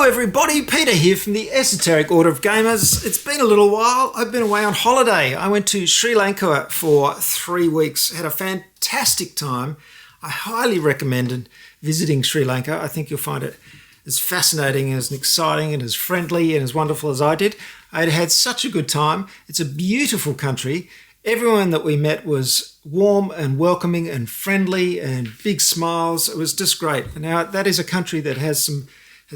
Hello everybody, Peter here from the Esoteric Order of Gamers. It's been a little while. I've been away on holiday. I went to Sri Lanka for 3 weeks, had a fantastic time. I highly recommend visiting Sri Lanka. I think you'll find it as fascinating, as exciting and as friendly and as wonderful as I did. I had such a good time. It's a beautiful country. Everyone that we met was warm and welcoming and friendly and big smiles. It was just great. Now, that is a country that has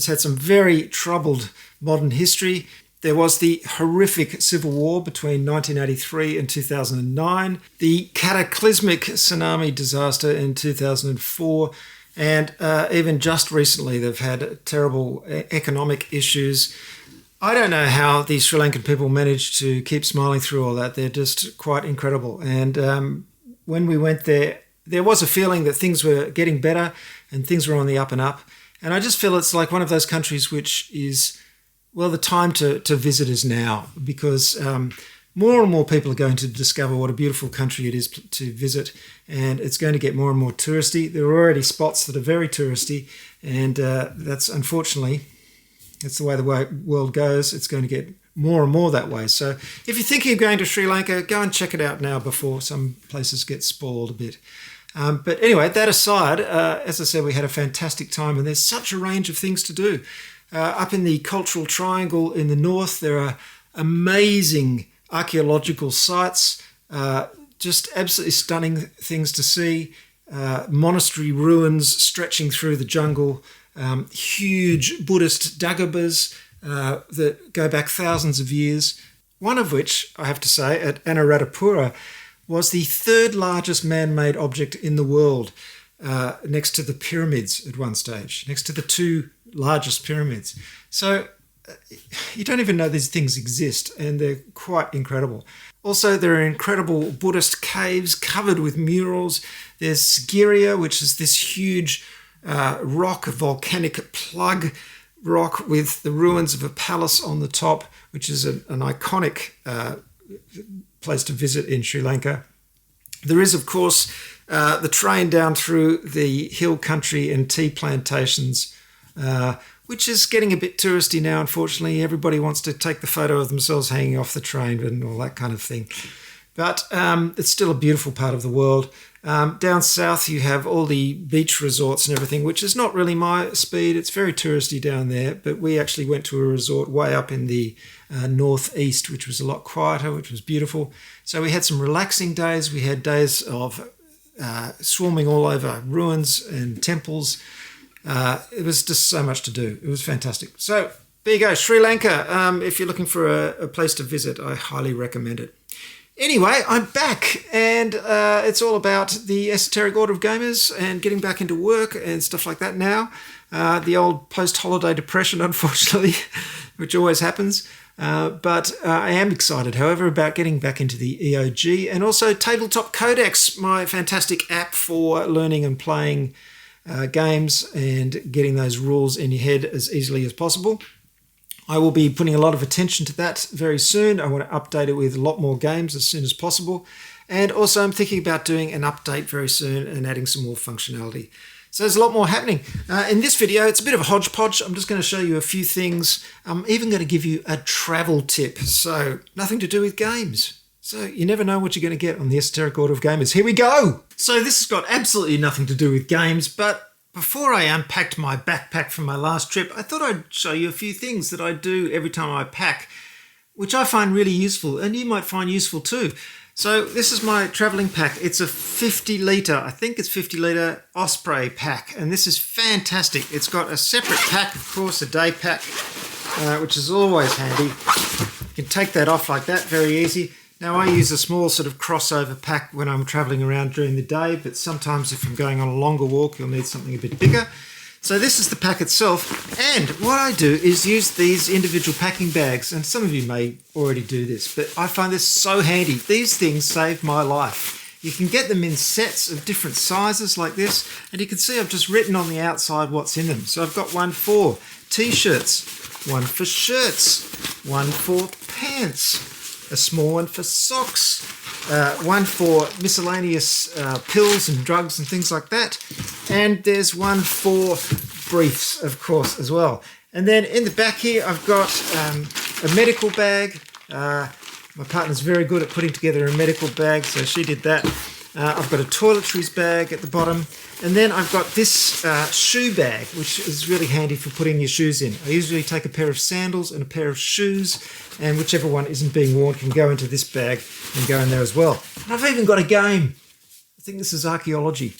had some very troubled modern history. There was the horrific civil war between 1983 and 2009, the cataclysmic tsunami disaster in 2004, and even just recently they've had terrible economic issues. I don't know how the Sri Lankan people managed to keep smiling through all that. They're just quite incredible. And when we went there, there was a feeling that things were getting better and things were on the up and up. And I just feel it's like one of those countries which is, well, the time to visit is now, because more and more people are going to discover what a beautiful country it is to visit, and it's going to get more and more touristy. There are already spots that are very touristy, and that's unfortunately, that's the way the world goes. It's going to get more and more that way. So if you're thinking of going to Sri Lanka, go and check it out now before some places get spoiled a bit. But anyway, that aside, as I said, we had a fantastic time, and there's such a range of things to do. Up in the Cultural Triangle in the north, there are amazing archaeological sites, just absolutely stunning things to see. Monastery ruins stretching through the jungle, huge Buddhist dagobas that go back thousands of years. One of which, I have to say, at Anuradhapura, was the third largest man-made object in the world, next to the pyramids at one stage, next to the two largest pyramids. So you don't even know these things exist, and they're quite incredible. Also, there are incredible Buddhist caves covered with murals. There's Sigiriya, which is this huge rock, a volcanic plug rock with the ruins of a palace on the top, which is an iconic place to visit in Sri Lanka. There is, of course, the train down through the hill country and tea plantations, which is getting a bit touristy now, unfortunately. Everybody wants to take the photo of themselves hanging off the train and all that kind of thing. But it's still a beautiful part of the world. Down south, you have all the beach resorts and everything, which is not really my speed. It's very touristy down there, but we actually went to a resort way up in the northeast, which was a lot quieter, which was beautiful. So we had some relaxing days. We had days of swarming all over ruins and temples. It was just so much to do. It was fantastic. So there you go, Sri Lanka. If you're looking for a place to visit, I highly recommend it. Anyway, I'm back, and it's all about the Esoteric Order of Gamers and getting back into work and stuff like that now. The old post-holiday depression, unfortunately, which always happens. But I am excited, however, about getting back into the EOG, and also Tabletop Codex, my fantastic app for learning and playing games and getting those rules in your head as easily as possible. I will be putting a lot of attention to that very soon. I want to update it with a lot more games as soon as possible. And also I'm thinking about doing an update very soon and adding some more functionality. So there's a lot more happening. In this video, it's a bit of a hodgepodge. I'm just going to show you a few things. I'm even going to give you a travel tip. So nothing to do with games. So you never know what you're going to get on the Esoteric Order of Gamers. Here we go. So this has got absolutely nothing to do with games, but before I unpacked my backpack from my last trip, I thought I'd show you a few things that I do every time I pack, which I find really useful, and you might find useful too. So this is my traveling pack. It's a 50 litre, I think it's 50 litre Osprey pack, and this is fantastic. It's got a separate pack, of course, a day pack, which is always handy. You can take that off like that, very easy. Now, I use a small sort of crossover pack when I'm travelling around during the day, but sometimes if I'm going on a longer walk, you'll need something a bit bigger. So this is the pack itself, and what I do is use these individual packing bags, and some of you may already do this, but I find this so handy. These things save my life. You can get them in sets of different sizes like this, and you can see I've just written on the outside what's in them. So I've got one for t-shirts, one for shirts, one for pants, a small one for socks, one for miscellaneous pills and drugs and things like that, and there's one for briefs, of course, as well. And then in the back here, I've got a medical bag. My partner's very good at putting together a medical bag, so she did that. I've got a toiletries bag at the bottom. And then I've got this shoe bag, which is really handy for putting your shoes in. I usually take a pair of sandals and a pair of shoes, and whichever one isn't being worn can go into this bag and go in there as well. And I've even got a game. I think this is archaeology.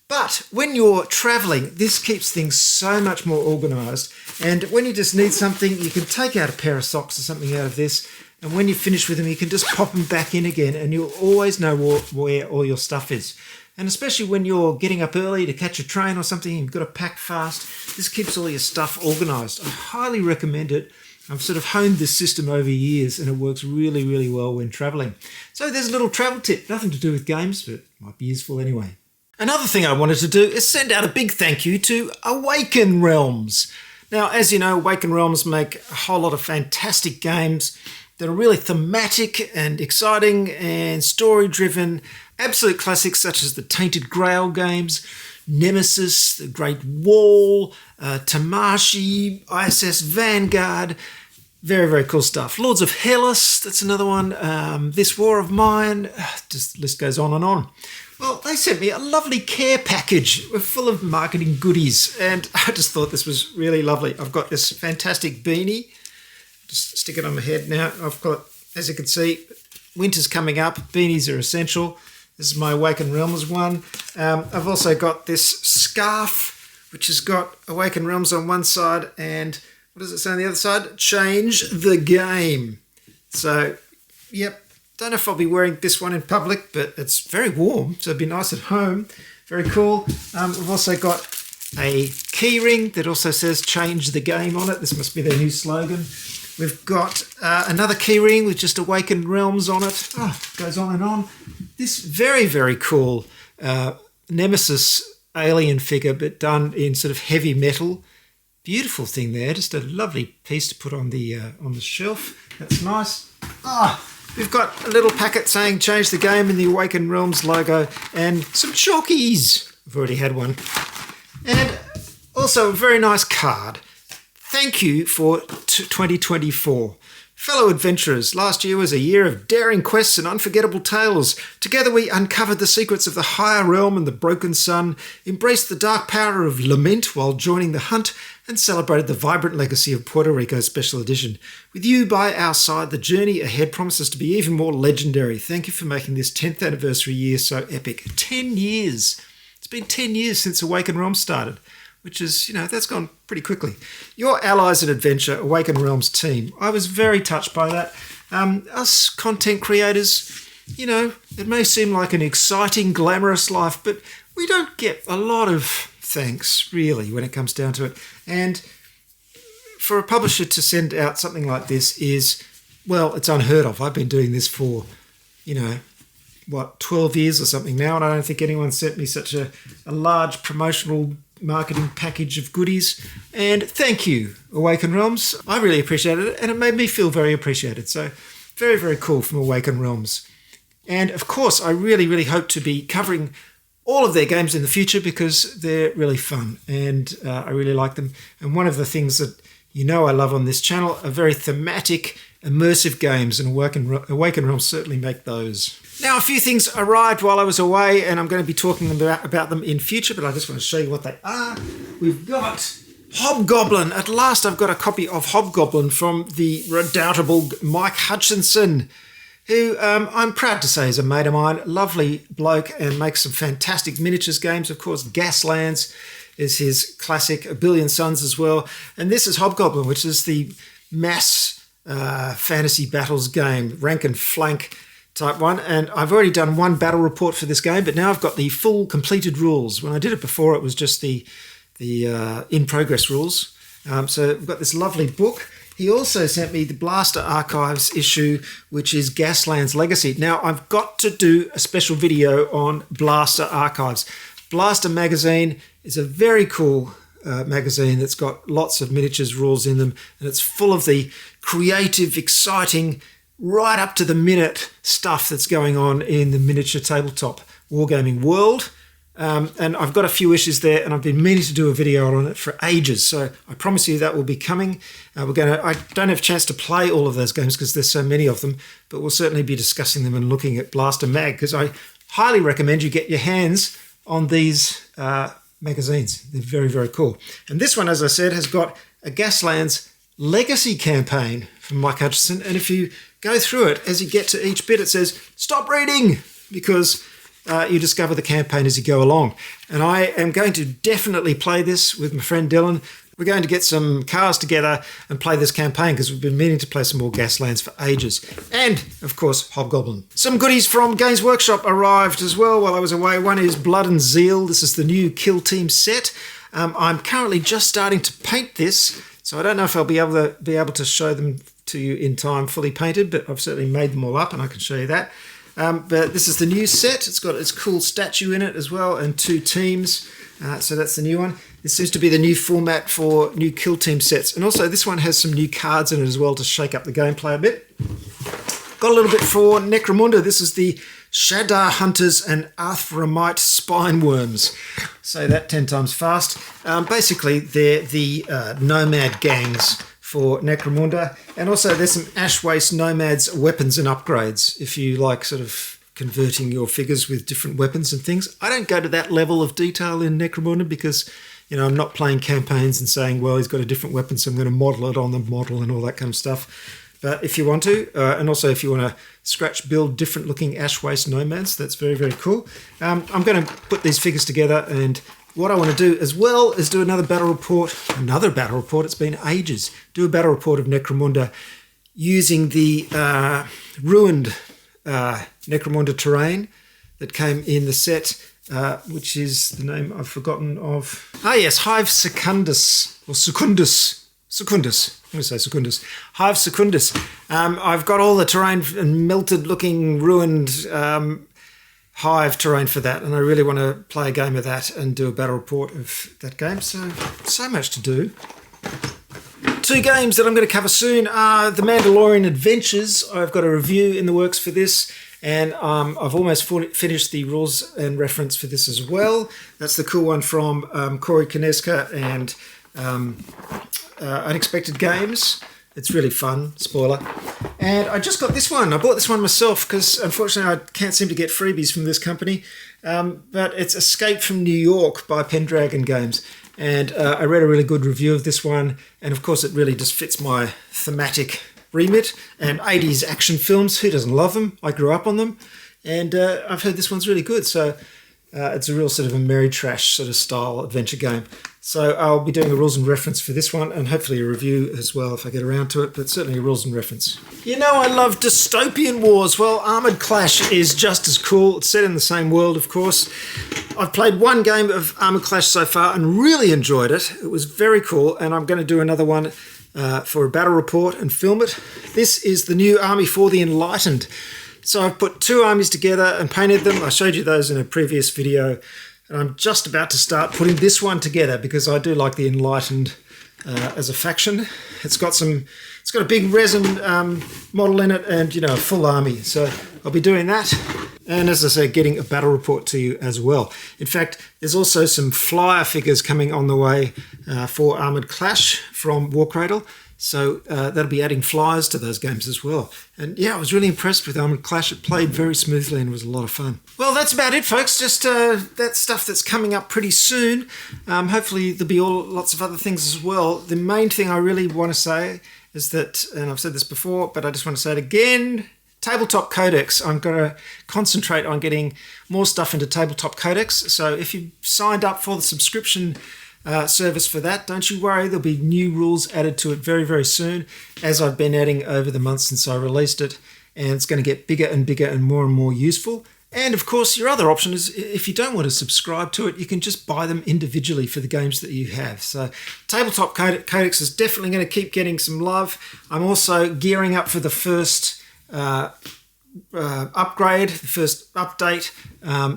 But when you're traveling, this keeps things so much more organised. And when you just need something, you can take out a pair of socks or something out of this. And when you finish with them, you can just pop them back in again, and you'll always know where all your stuff is. And especially when you're getting up early to catch a train or something, you've got to pack fast, this keeps all your stuff organised. I highly recommend it. I've sort of honed this system over years, and it works really, really well when travelling. So there's a little travel tip, nothing to do with games, but it might be useful anyway. Another thing I wanted to do is send out a big thank you to Awaken Realms. Now, as you know, Awaken Realms make a whole lot of fantastic games that are really thematic and exciting and story-driven. Absolute classics such as the Tainted Grail games, Nemesis, The Great Wall, Tamashii, ISS Vanguard. Very, very cool stuff. Lords of Hellas, that's another one. This War of Mine, just the list goes on and on. Well, they sent me a lovely care package full of marketing goodies, and I just thought this was really lovely. I've got this fantastic beanie. Just stick it on my head now. I've got, as you can see, winter's coming up. Beanies are essential. This is my Awaken Realms one. I've also got this scarf, which has got Awaken Realms on one side and, what does it say on the other side? Change the game. So, yep. Don't know if I'll be wearing this one in public, but it's very warm, so it'd be nice at home. Very cool. We've also got a key ring that also says change the game on it. This must be their new slogan. We've got another key ring with just Awaken Realms on it. Oh, goes on and on. This very, very cool Nemesis alien figure, but done in sort of heavy metal. Beautiful thing there. Just a lovely piece to put on the shelf. That's nice. We've got a little packet saying change the game in the Awaken Realms logo and some chockies. I've already had one. And also a very nice card. Thank you for 2024. Fellow adventurers, last year was a year of daring quests and unforgettable tales. Together we uncovered the secrets of the higher realm and the broken sun, embraced the dark power of lament while joining the hunt, and celebrated the vibrant legacy of Puerto Rico Special Edition. With you by our side, the journey ahead promises to be even more legendary. Thank you for making this 10th anniversary year so epic. 10 years. It's been 10 years since Awaken Realms started, which is, that's gone pretty quickly. Your allies in adventure, Awaken Realms team. I was very touched by that. Us content creators, it may seem like an exciting, glamorous life, but we don't get a lot of thanks, really, when it comes down to it. And for a publisher to send out something like this is, well, it's unheard of. I've been doing this for, 12 years or something now, and I don't think anyone sent me such a large promotional marketing package of goodies. And thank you, Awaken Realms. I really appreciated it, and it made me feel very appreciated. So very, very cool from Awaken Realms. And of course, I really, really hope to be covering all of their games in the future because they're really fun and I really like them. And one of the things that I love on this channel are very thematic, immersive games, and Awaken Realms certainly make those. Now, a few things arrived while I was away, and I'm going to be talking about them in future, but I just want to show you what they are. We've got Hobgoblin. At last, I've got a copy of Hobgoblin from the redoubtable Mike Hutchinson, who I'm proud to say is a mate of mine. Lovely bloke and makes some fantastic miniatures games. Of course, Gaslands is his classic, A Billion Suns as well. And this is Hobgoblin, which is the mass fantasy battles game, rank and flank type one. And I've already done one battle report for this game, but now I've got the full completed rules. When I did it before, it was just the in-progress rules. So we've got this lovely book. He also sent me the Blaster Archives issue, which is Gasland's Legacy. Now, I've got to do a special video on Blaster Archives. Blaster magazine is a very cool magazine that's got lots of miniatures rules in them, and it's full of the creative, exciting, right up to the minute stuff that's going on in the miniature tabletop wargaming world. And I've got a few issues there, and I've been meaning to do a video on it for ages. So I promise you that will be coming. I don't have a chance to play all of those games because there's so many of them, but we'll certainly be discussing them and looking at Blaster Mag, because I highly recommend you get your hands on these magazines. They're very, very cool. And this one, as I said, has got a Gaslands Legacy campaign from Mike Hutchison. And if you go through it, as you get to each bit, it says, stop reading, because you discover the campaign as you go along. And I am going to definitely play this with my friend Dylan. We're going to get some cars together and play this campaign because we've been meaning to play some more Gaslands for ages. And, of course, Hobgoblin. Some goodies from Games Workshop arrived as well while I was away. One is Blood and Zeal. This is the new Kill Team set. I'm currently just starting to paint this, so I don't know if I'll be able to show them to you in time fully painted, but I've certainly made them all up and I can show you that. But this is the new set. It's got its cool statue in it as well, and 2 teams. So that's the new one. This seems to be the new format for new Kill Team sets. And also this one has some new cards in it as well to shake up the gameplay a bit. Got a little bit for Necromunda. This is the Shadar Hunters and Arthramite Spine Worms. Say that 10 times fast. Basically, they're the nomad gangs for Necromunda. And also there's some Ash Waste Nomads weapons and upgrades if you like sort of converting your figures with different weapons and things. I don't go to that level of detail in Necromunda because, you know, I'm not playing campaigns and saying, well, he's got a different weapon, so I'm going to model it on the model and all that kind of stuff. But if you want to, and also if you want to scratch build different looking Ash Waste Nomads, that's very, very cool. I'm going to put these figures together, and what I want to do as well is do another battle report. It's been ages. Do a battle report of Necromunda using the ruined Necromunda terrain that came in the set, which is the name I've forgotten of. Yes, Hive Secundus, or Secundus. Secundus. I'm going to say Secundus. Hive Secundus. I've got all the terrain and melted looking ruined hive terrain for that, and I really want to play a game of that and do a battle report of that game. So much to do. 2 games that I'm going to cover soon are The Mandalorian Adventures. I've got a review in the works for this, and I've almost finished the rules and reference for this as well. That's the cool one from Corey Kineska and Unexpected Games. It's really fun, spoiler. And I just got this one. I bought this one myself because unfortunately I can't seem to get freebies from this company. But it's Escape from New York by Pendragon Games. And I read a really good review of this one. And of course it really just fits my thematic remit. And 80s action films, who doesn't love them? I grew up on them. And I've heard this one's really good. So it's a real sort of a merry trash sort of style adventure game. So I'll be doing a rules and reference for this one, and hopefully a review as well if I get around to it, but certainly a rules and reference. You know, I love dystopian wars. Well, Armoured Clash is just as cool. It's set in the same world, of course. I've played 1 game of Armoured Clash so far and really enjoyed it. It was very cool, and I'm going to do another one for a battle report and film it. This is the new Army for the Enlightened. So I've put 2 armies together and painted them. I showed you those in a previous video. And I'm just about to start putting this one together because I do like the Enlightened as a faction. It's got a big resin model in it and, you know, a full army. So I'll be doing that. And as I say, getting a battle report to you as well. In fact, there's also some flyer figures coming on the way for Armoured Clash from Warcradle. So that'll be adding flyers to those games as well. And yeah, I was really impressed with Armoured Clash. It played very smoothly and was a lot of fun. Well, that's about it, folks. Just that stuff that's coming up pretty soon. Hopefully there'll be lots of other things as well. The main thing I really want to say is that, and I've said this before, but I just want to say it again, Tabletop Codex. I'm going to concentrate on getting more stuff into Tabletop Codex. So if you've signed up for the subscription service for that, don't you worry, there'll be new rules added to it very, very soon, as I've been adding over the months since I released it, and it's going to get bigger and bigger and more useful. And of course, your other option is, if you don't want to subscribe to it, you can just buy them individually for the games that you have. So Tabletop Codex is definitely going to keep getting some love. I'm also gearing up for the first upgrade, the first update,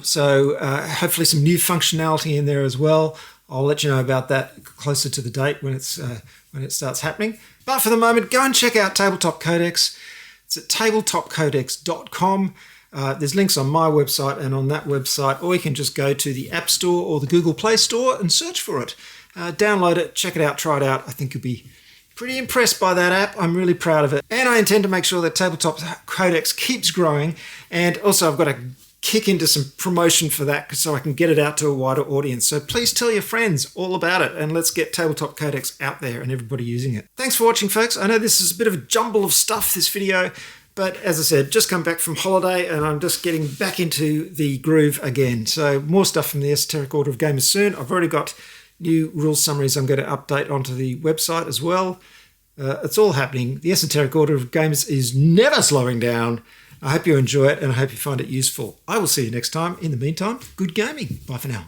so hopefully some new functionality in there as well. I'll let you know about that closer to the date when it starts happening. But for the moment, go and check out Tabletop Codex. It's at tabletopcodex.com. There's links on my website and on that website, or you can just go to the App Store or the Google Play Store and search for it. Download it, check it out, try it out. I think you'll be pretty impressed by that app. I'm really proud of it. And I intend to make sure that Tabletop Codex keeps growing. And also I've got to kick into some promotion for that so I can get it out to a wider audience. So please tell your friends all about it and let's get Tabletop Codex out there and everybody using it. Thanks for watching, folks. I know this is a bit of a jumble of stuff, this video, but as I said, just come back from holiday and I'm just getting back into the groove again. So more stuff from the Esoteric Order of Gamers soon. I've already got new rule summaries I'm going to update onto the website as well. It's all happening. The Esoteric Order of Gamers is never slowing down. I hope you enjoy it and I hope you find it useful. I will see you next time. In the meantime, good gaming. Bye for now.